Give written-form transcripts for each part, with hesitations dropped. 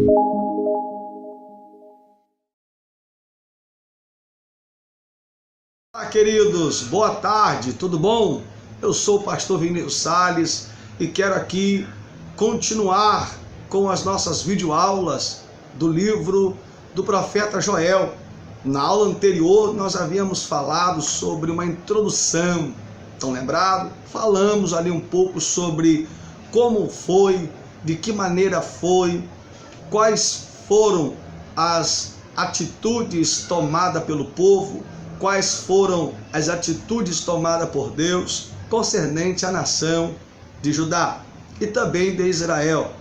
Olá, queridos, boa tarde, tudo bom? Eu sou o pastor Vinícius Salles e quero aqui continuar com as nossas videoaulas do livro do profeta Joel. Na aula anterior nós havíamos falado sobre uma introdução, estão lembrados? Falamos ali um pouco sobre como foi, de que maneira foi, quais foram as atitudes tomadas pelo povo, quais foram as atitudes tomadas por Deus concernente à nação de Judá e também de Israel.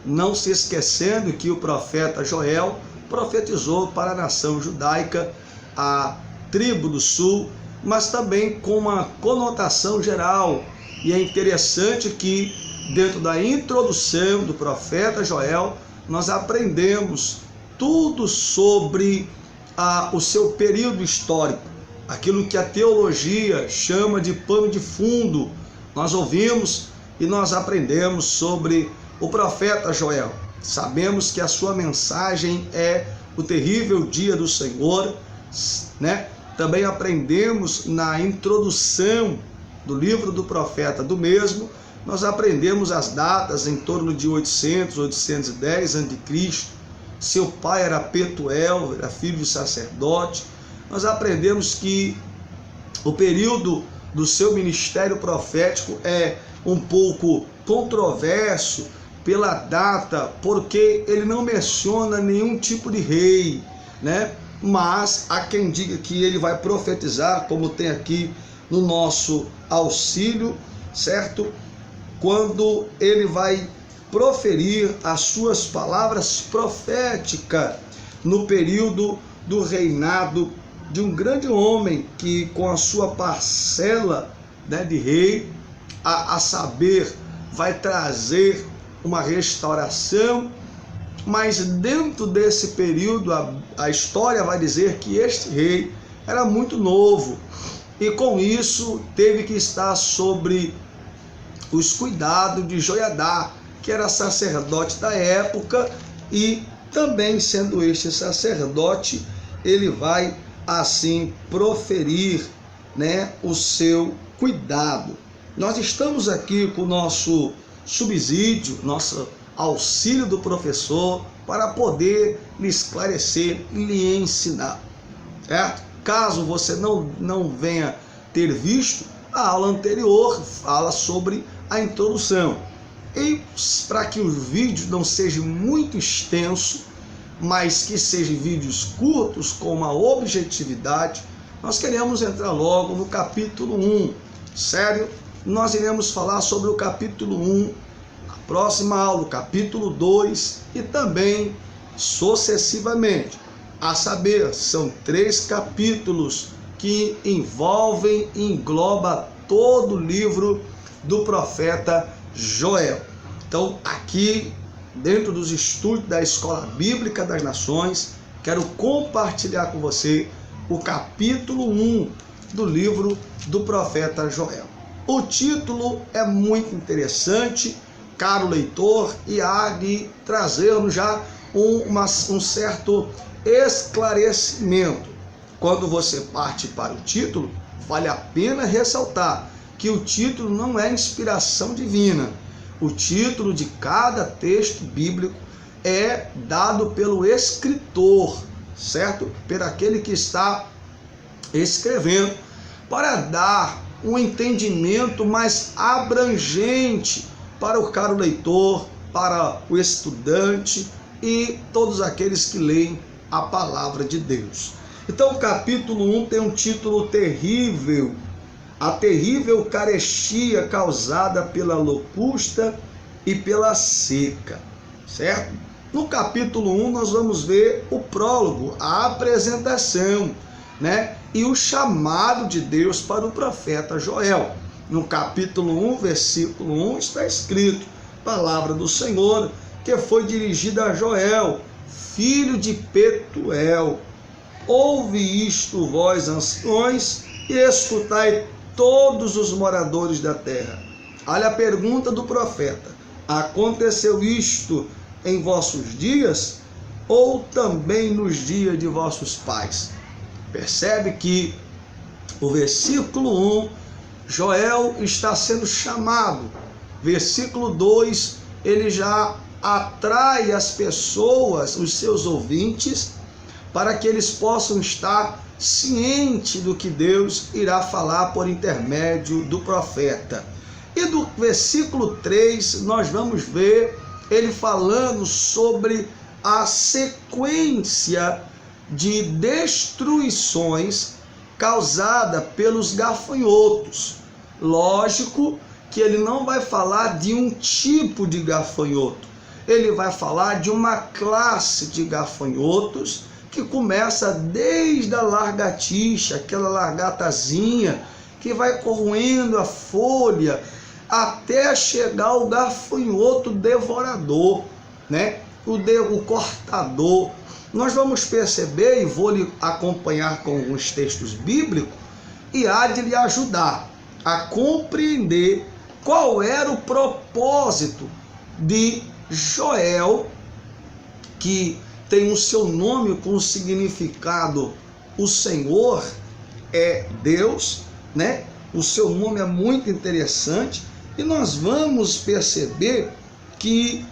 Não se esquecendo que o profeta Joel profetizou para a nação judaica, a tribo do sul, mas também com uma conotação geral. E é interessante que dentro da introdução do profeta Joel, nós aprendemos tudo sobre o seu período histórico, aquilo que a teologia chama de pano de fundo. Nós ouvimos e nós aprendemos sobre o profeta Joel. Sabemos que a sua mensagem é o terrível dia do Senhor, né? Também aprendemos na introdução do livro do profeta do mesmo, nós aprendemos as datas em torno de 800, 810 a.C. Seu pai era Petuel, era filho de sacerdote. Nós aprendemos que o período do seu ministério profético é um pouco controverso pela data, porque ele não menciona nenhum tipo de rei, né? Mas há quem diga que ele vai profetizar, como tem aqui no nosso auxílio, certo? Quando ele vai proferir as suas palavras proféticas no período do reinado de um grande homem que, com a sua parcela, né, de rei, a saber, vai trazer uma restauração. Mas dentro desse período a história vai dizer que este rei era muito novo e com isso teve que estar sobre os cuidados de Joiadá, que era sacerdote da época, e também sendo este sacerdote, ele vai assim proferir, né, o seu cuidado. Nós estamos aqui com o nosso subsídio, nosso auxílio do professor, para poder lhe esclarecer e lhe ensinar, certo? Caso você não venha ter visto, a aula anterior fala sobre a introdução. E para que os vídeos não sejam muito extensos, mas que sejam vídeos curtos com uma objetividade, nós queremos entrar logo no capítulo 1. Sério, nós iremos falar sobre o capítulo 1, na próxima aula, o capítulo 2 e também sucessivamente. A saber, são 3 capítulos que envolvem e engloba todo o livro do profeta Joel. Então, aqui, dentro dos estudos da Escola Bíblica das Nações, quero compartilhar com você o capítulo 1 do livro do profeta Joel. O título é muito interessante, caro leitor, e há de trazer-nos já um certo esclarecimento. Quando você parte para o título, vale a pena ressaltar que o título não é inspiração divina. O título de cada texto bíblico é dado pelo escritor, certo? Por aquele que está escrevendo, para dar um entendimento mais abrangente para o caro leitor, para o estudante e todos aqueles que leem a palavra de Deus. Então o capítulo 1 tem um título terrível: a terrível carestia causada pela locusta e pela seca, certo? No capítulo 1 nós vamos ver o prólogo, a apresentação, né? E o chamado de Deus para o profeta Joel. No capítulo 1, versículo 1, está escrito: palavra do Senhor que foi dirigida a Joel, filho de Petuel. Ouve isto, vós anciões, e escutai todos os moradores da terra. Olha a pergunta do profeta: aconteceu isto em vossos dias, ou também nos dias de vossos pais? Percebe que o versículo 1, Joel está sendo chamado. Versículo 2, ele já atrai as pessoas, os seus ouvintes, para que eles possam estar cientes do que Deus irá falar por intermédio do profeta. E do versículo 3, nós vamos ver ele falando sobre a sequência de destruições causada pelos gafanhotos. Lógico que ele não vai falar de um tipo de gafanhoto, ele vai falar de uma classe de gafanhotos que começa desde a largatixa, aquela largatazinha que vai corroendo a folha até chegar ao gafanhoto devorador, né? O cortador. Nós vamos perceber, e vou lhe acompanhar com alguns textos bíblicos, e há de lhe ajudar a compreender qual era o propósito de Joel, que tem o seu nome com o significado o Senhor é Deus, né? O seu nome é muito interessante, e nós vamos perceber que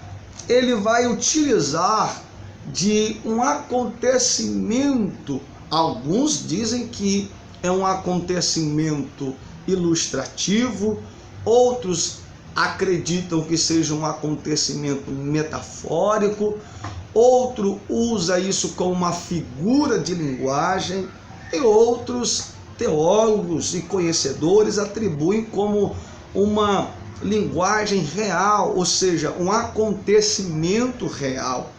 ele vai utilizar de um acontecimento. Alguns dizem que é um acontecimento ilustrativo, outros acreditam que seja um acontecimento metafórico, outro usa isso como uma figura de linguagem, e outros teólogos e conhecedores atribuem como uma linguagem real, ou seja, um acontecimento real.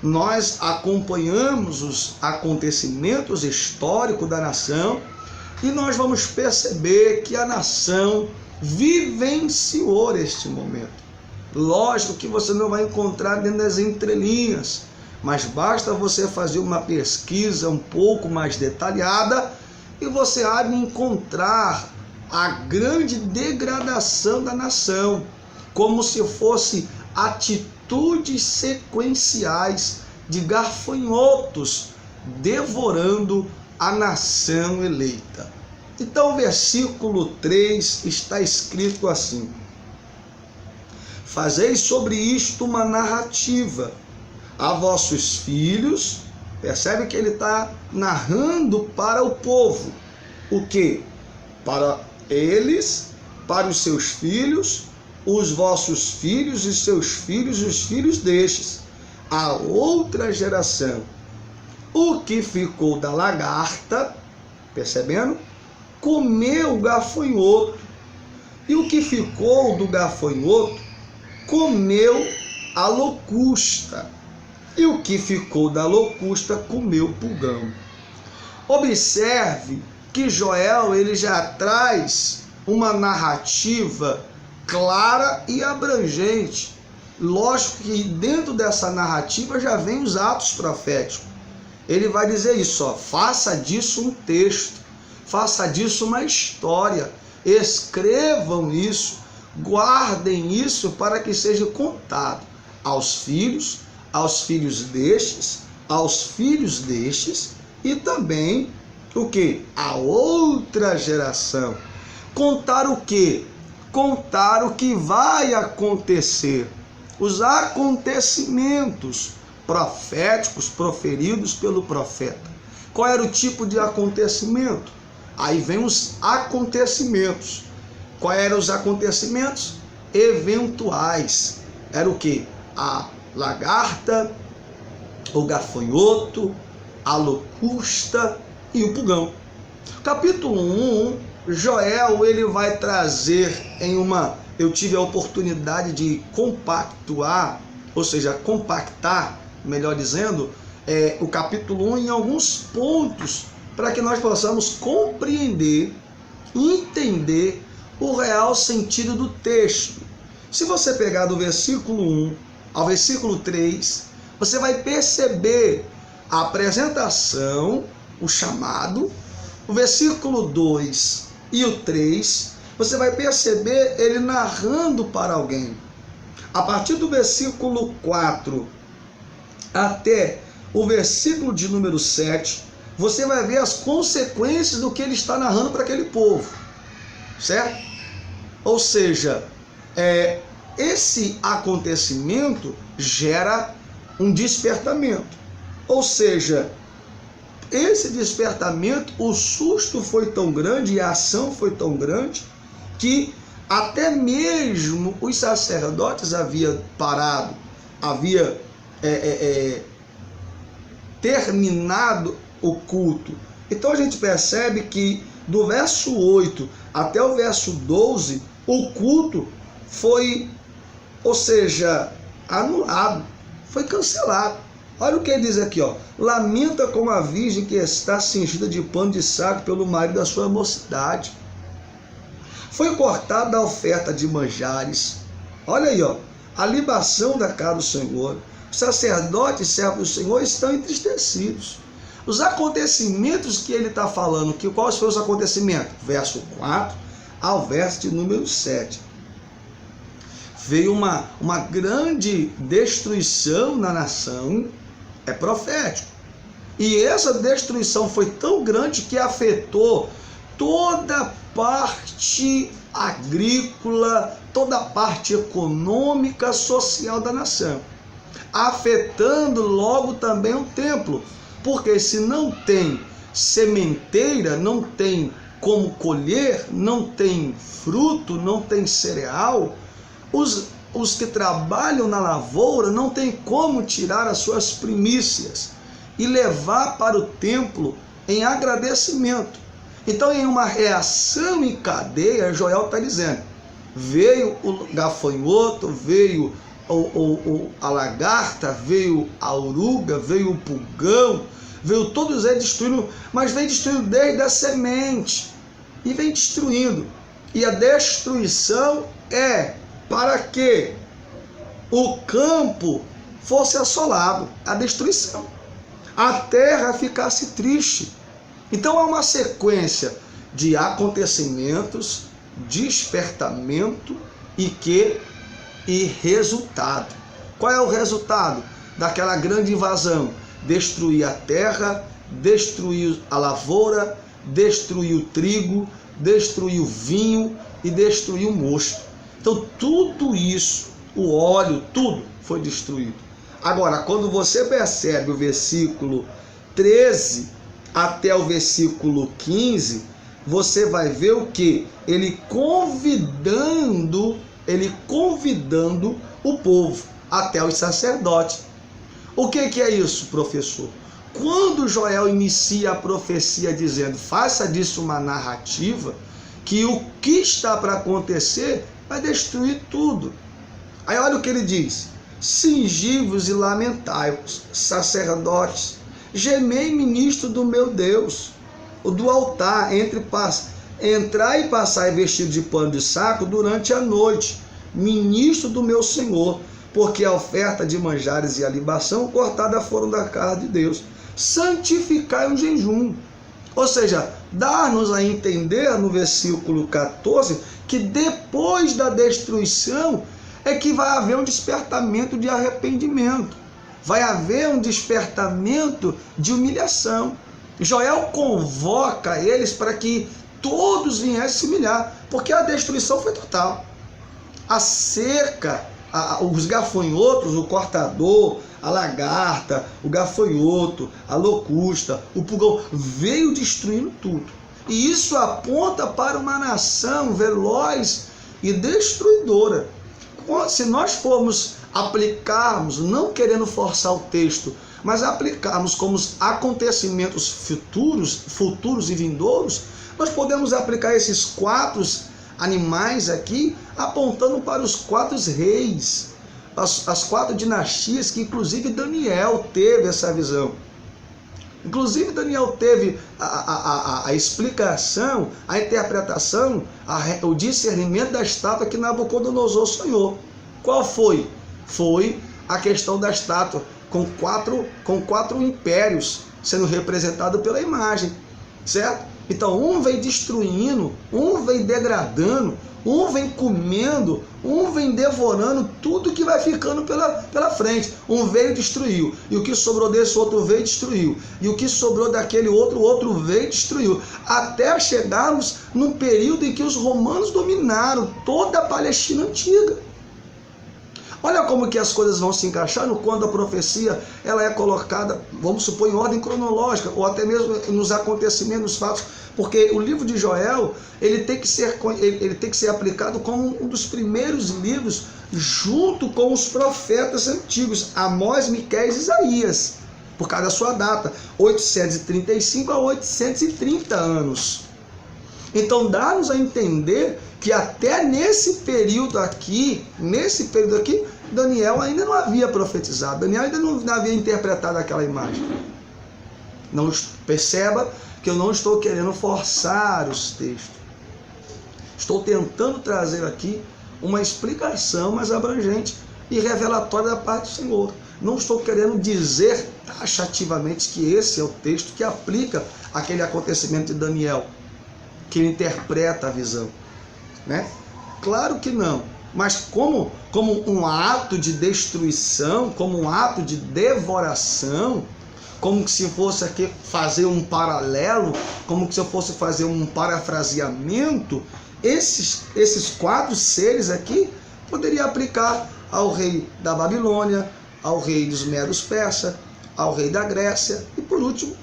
Nós acompanhamos os acontecimentos históricos da nação e nós vamos perceber que a nação vivenciou este momento. Lógico que você não vai encontrar dentro das entrelinhas, mas basta você fazer uma pesquisa um pouco mais detalhada e você há de encontrar a grande degradação da nação, como se fosse atitudes sequenciais de gafanhotos devorando a nação eleita. Então o versículo 3 está escrito assim: fazei sobre isto uma narrativa a vossos filhos. Percebe que ele está narrando para o povo. O que? Para eles, para os seus filhos, os vossos filhos e seus filhos e os filhos destes, a outra geração. O que ficou da lagarta, percebendo? Comeu o gafanhoto. E o que ficou do gafanhoto, comeu a locusta. E o que ficou da locusta, comeu o pulgão. Observe que Joel ele já traz uma narrativa clara e abrangente. Lógico que dentro dessa narrativa já vem os atos proféticos. Ele vai dizer isso, ó, faça disso um texto, faça disso uma história, escrevam isso, guardem isso para que seja contado aos filhos destes, aos filhos destes e também o que? A outra geração. Contar o que? Contar o que vai acontecer, os acontecimentos proféticos proferidos pelo profeta. Qual era o tipo de acontecimento? Aí vem os acontecimentos. Quais eram os acontecimentos? Eventuais. Era o que? A lagarta, o gafanhoto, a locusta e o pulgão. Capítulo 1, Joel ele vai trazer em uma... Eu tive a oportunidade de compactuar, ou seja, compactar, melhor dizendo, o capítulo 1 em alguns pontos para que nós possamos compreender, entender o real sentido do texto. Se você pegar do versículo 1 ao versículo 3, você vai perceber a apresentação, o chamado. O versículo 2 e o 3, você vai perceber ele narrando para alguém. A partir do versículo 4 até o versículo de número 7, você vai ver as consequências do que ele está narrando para aquele povo, certo? Ou seja, esse acontecimento gera um despertamento. Ou seja, esse despertamento, o susto foi tão grande e a ação foi tão grande que até mesmo os sacerdotes haviam parado, havia terminado o culto. Então a gente percebe que do verso 8 até o verso 12, o culto foi, ou seja, anulado, foi cancelado. Olha o que ele diz aqui, ó: lamenta como a virgem que está cingida de pano de saco pelo marido da sua mocidade. Foi cortada a oferta de manjares. Olha aí, ó, a libação da casa do Senhor. Os sacerdotes, servos do Senhor, estão entristecidos. Os acontecimentos que ele está falando, quais foram os acontecimentos? Verso 4 ao verso de número 7. Veio uma grande destruição na nação, é profético. E essa destruição foi tão grande que afetou toda a parte agrícola, toda a parte econômica, social da nação, afetando logo também o templo, porque se não tem sementeira, não tem como colher, não tem fruto, não tem cereal, os que trabalham na lavoura não tem como tirar as suas primícias e levar para o templo em agradecimento. Então, em uma reação em cadeia, Joel está dizendo: veio o gafanhoto, veio a lagarta, veio a oruga, veio o pulgão, veio todos eles destruindo, mas vem destruindo desde a semente e vem destruindo. E a destruição é para que o campo fosse assolado, a destruição, a terra ficasse triste. Então há uma sequência de acontecimentos, despertamento e resultado. Qual é o resultado daquela grande invasão? Destruir a terra, destruir a lavoura, destruir o trigo, destruir o vinho e destruir o mosto. Então tudo isso, o óleo, tudo foi destruído. Agora, quando você percebe o versículo 13 até o versículo 15, você vai ver o que? Ele convidando o povo, até os sacerdotes. O que é isso, professor? Quando Joel inicia a profecia dizendo: faça disso uma narrativa, que o que está para acontecer vai destruir tudo. Aí olha o que ele diz: cingi-vos e lamentai-vos, sacerdotes, gemei, ministro do meu Deus, o do altar, entrai e passai vestido de pano de saco durante a noite, ministro do meu Senhor, porque a oferta de manjares e a libação cortada foram da casa de Deus. Santificai o jejum. Ou seja, dá-nos a entender no versículo 14 que depois da destruição é que vai haver um despertamento de arrependimento, vai haver um despertamento de humilhação. Joel convoca eles para que todos viessem se humilhar, porque a destruição foi total. A seca, os gafanhotos, o cortador, a lagarta, o gafanhoto, a locusta, o pulgão, veio destruindo tudo. E isso aponta para uma nação veloz e destruidora. Se nós formos aplicarmos, não querendo forçar o texto, mas aplicarmos como acontecimentos futuros e vindouros, nós podemos aplicar esses 4 animais aqui, apontando para os 4 reis, as 4 dinastias, que inclusive Daniel teve essa visão. Inclusive Daniel teve a explicação, a interpretação, o discernimento da estátua que Nabucodonosor sonhou. Qual foi? Foi a questão da estátua com quatro impérios sendo representado pela imagem, certo? Então, um vem destruindo, um vem degradando, um vem comendo, um vem devorando tudo que vai ficando pela frente. Um veio e destruiu, e o que sobrou desse outro veio e destruiu, e o que sobrou daquele outro, o outro veio e destruiu, até chegarmos num período em que os romanos dominaram toda a Palestina antiga. Olha como que as coisas vão se encaixando quando a profecia ela é colocada, vamos supor, em ordem cronológica, ou até mesmo nos acontecimentos, nos fatos, porque o livro de Joel ele tem que ser aplicado como um dos primeiros livros, junto com os profetas antigos, Amós, Miqueias e Isaías, por causa da sua data, 835 a 830 anos. Então dá-nos a entender que até nesse período aqui, Daniel ainda não havia profetizado, Daniel ainda não havia interpretado aquela imagem. Não, perceba que eu não estou querendo forçar os textos. Estou tentando trazer aqui uma explicação mais abrangente e revelatória da parte do Senhor. Não estou querendo dizer taxativamente que esse é o texto que aplica aquele acontecimento de Daniel, que ele interpreta a visão, né? Claro que não, mas como um ato de destruição, como um ato de devoração, como se fosse aqui fazer um paralelo, como se eu fosse fazer um parafraseamento, esses 4 seres aqui poderia aplicar ao rei da Babilônia, ao rei dos Medos Persas, ao rei da Grécia e por último,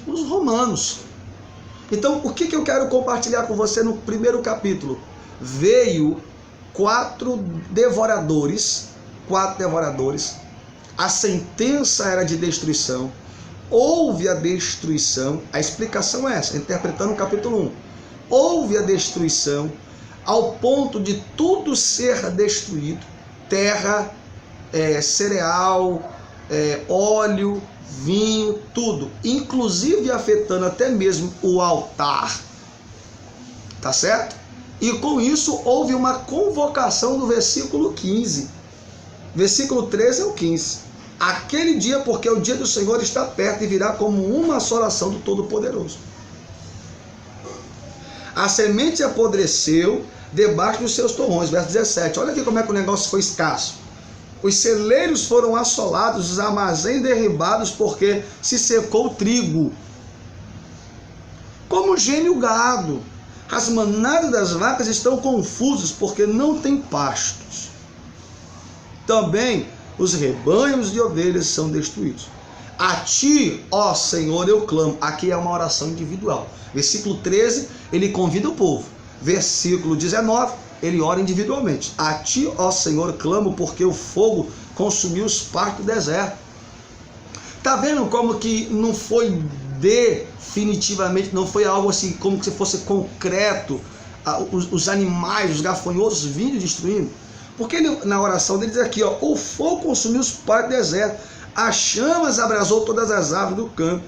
os romanos. Então, o que eu quero compartilhar com você no primeiro capítulo? Veio 4 devoradores, a sentença era de destruição, houve a destruição, a explicação é essa, interpretando o capítulo 1, houve a destruição, ao ponto de tudo ser destruído, terra, cereal, óleo, vinho, tudo, inclusive afetando até mesmo o altar, tá certo? E com isso houve uma convocação no versículo 15, versículo 13 ao 15, aquele dia, porque o dia do Senhor está perto e virá como uma só oração do Todo-Poderoso. A semente apodreceu debaixo dos seus torrões, verso 17, olha aqui como é que o negócio foi escasso. Os celeiros foram assolados, os armazéns derribados, porque se secou o trigo. Como geme o gado, as manadas das vacas estão confusas, porque não tem pastos. Também os rebanhos de ovelhas são destruídos. A ti, ó Senhor, eu clamo. Aqui é uma oração individual. Versículo 13, ele convida o povo. Versículo 19, ele ora individualmente. A ti, ó Senhor, clamo, porque o fogo consumiu os pastos do deserto. Tá vendo como que não foi definitivamente, não foi algo assim como se fosse concreto, os animais, os gafanhotos vindo destruindo? Porque ele, na oração dele diz aqui, ó, o fogo consumiu os pastos do deserto, as chamas abrasou todas as árvores do campo.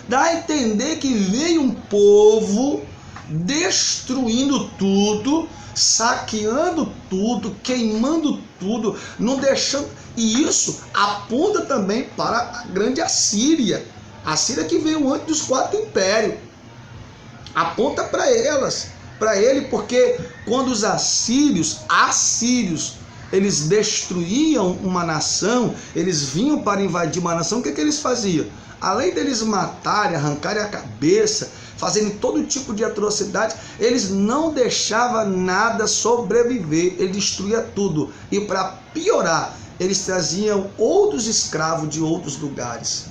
Dá a entender que veio um povo destruindo tudo, saqueando tudo, queimando tudo, não deixando. E isso aponta também para a grande Assíria, a Síria que veio antes dos 4 impérios. Aponta para ele, porque quando os assírios, eles destruíam uma nação, eles vinham para invadir uma nação, o que eles faziam? Além deles matarem, arrancarem a cabeça, fazendo todo tipo de atrocidade, eles não deixavam nada sobreviver, ele destruía tudo. E para piorar, eles traziam outros escravos de outros lugares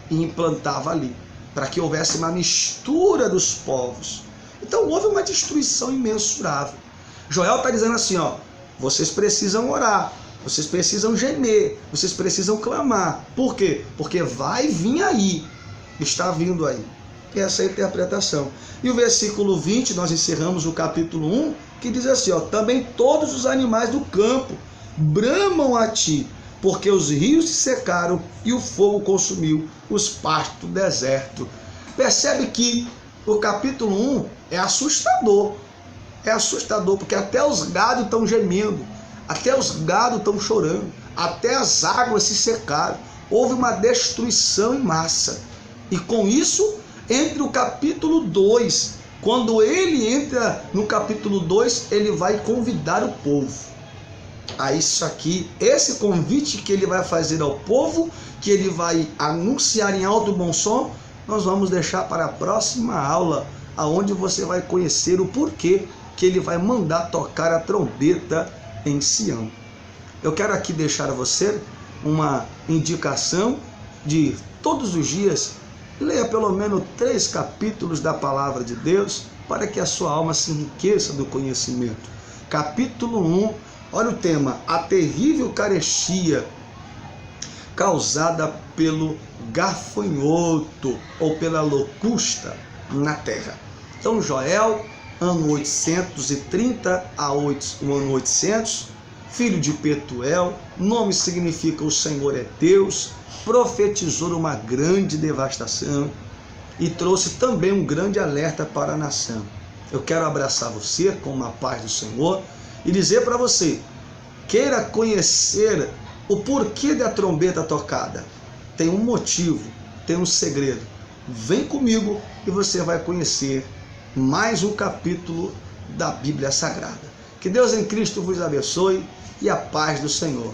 e implantavam ali, para que houvesse uma mistura dos povos. Então houve uma destruição imensurável. Joel está dizendo assim, ó, vocês precisam orar, vocês precisam gemer, vocês precisam clamar. Por quê? Porque vai vir aí, está vindo aí. Essa é a interpretação. E o versículo 20, nós encerramos o capítulo 1, que diz assim, ó, também todos os animais do campo bramam a ti, porque os rios se secaram e o fogo consumiu os pastos do deserto. Percebe que o capítulo 1 é assustador. É assustador, porque até os gados estão gemendo, até os gados estão chorando, até as águas se secaram. Houve uma destruição em massa. E com isso, entre o capítulo 2. Quando ele entra no capítulo 2, ele vai convidar o povo. A isso aqui, esse convite que ele vai fazer ao povo, que ele vai anunciar em alto e bom som, nós vamos deixar para a próxima aula, aonde você vai conhecer o porquê que ele vai mandar tocar a trombeta em Sião. Eu quero aqui deixar a você uma indicação de todos os dias, leia pelo menos 3 capítulos da palavra de Deus, para que a sua alma se enriqueça do conhecimento. Capítulo 1, olha o tema: a terrível carestia causada pelo gafanhoto ou pela locusta na terra. Então, Joel, ano 830 o ano 800, filho de Petuel, nome significa o Senhor é Deus, profetizou uma grande devastação e trouxe também um grande alerta para a nação. Eu quero abraçar você com uma paz do Senhor e dizer para você: queira conhecer o porquê da trombeta tocada. Tem um motivo, tem um segredo. Vem comigo e você vai conhecer mais um capítulo da Bíblia Sagrada. Que Deus em Cristo vos abençoe e a paz do Senhor.